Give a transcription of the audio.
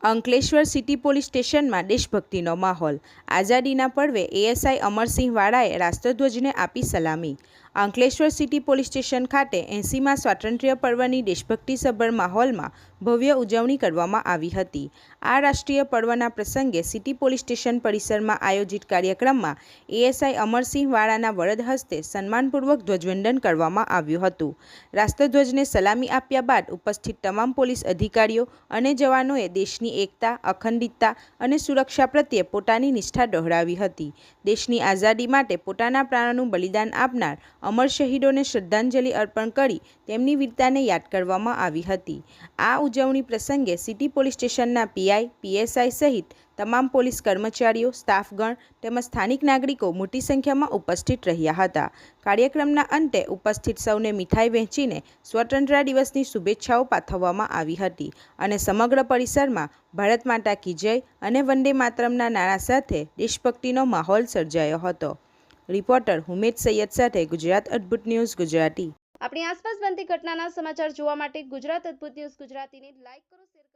Ankleshwar city police સ્ટેશનમાં દેશભક્તિનો માહોલ। આઝાદીના પર્વે એએસઆઈ અમરસિંહ વાળાએ રાષ્ટ્રધ્વજને આપી સલામી। અંકલેશ્વર સિટી પોલીસ સ્ટેશન ખાતે 80મા સ્વાતંત્ર્ય પર્વની દેશભક્તિસભર માહોલમાં ભવ્ય ઉજવણી કરવામાં આવી હતી। આ રાષ્ટ્રીય પર્વના પ્રસંગે સિટી પોલીસ સ્ટેશન પરિસરમાં આયોજિત કાર્યક્રમમાં એએસઆઈ અમરસિંહ વાળાના વરદ હસ્તે સન્માનપૂર્વક ધ્વજવંદન કરવામાં આવ્યું હતું। રાષ્ટ્રધ્વજને સલામી આપ્યા બાદ ઉપસ્થિત તમામ પોલીસ અધિકારીઓ અને જવાનોએ દેશની એકતા, અખંડિતતા અને સુરક્ષા પ્રત્યે પોતાની નિષ્ઠા દોહરાવી હતી। દેશની આઝાદી માટે પોતાના પ્રાણોનું બલિદાન આપનાર અમર શહીદોને શ્રદ્ધાંજલિ અર્પણ કરી તેમની વીરતાને યાદ કરવામાં આવી હતી। આ ઉજવણી પ્રસંગે સિટી પોલીસ સ્ટેશનના પીઆઈ, પીએસઆઈ સહિત તમામ પોલીસ કર્મચારીઓ, સ્ટાફગણ તેમજ સ્થાનિક નાગરિકો મોટી સંખ્યામાં ઉપસ્થિત રહ્યા હતા। કાર્યક્રમના અંતે ઉપસ્થિત સૌને મીઠાઈ વહેંચીને સ્વતંત્રતા દિવસની શુભેચ્છાઓ પાઠવવામાં આવી હતી અને સમગ્ર પરિસરમાં ભારત માતા કી જય અને વંદે માતરમના નારા સાથે દેશભક્તિનો માહોલ સર્જાયો હતો। રિપોર્ટર હુમેદ સૈયદ સાથે ગુજરાત અદ્ભુત ન્યૂઝ ગુજરાતી। આપણી આસપાસ બનતી ઘટનાના સમાચાર જોવા માટે ગુજરાત અદ્ભુત ન્યૂઝ ગુજરાતીને લાઈક કરો, શેર કરો।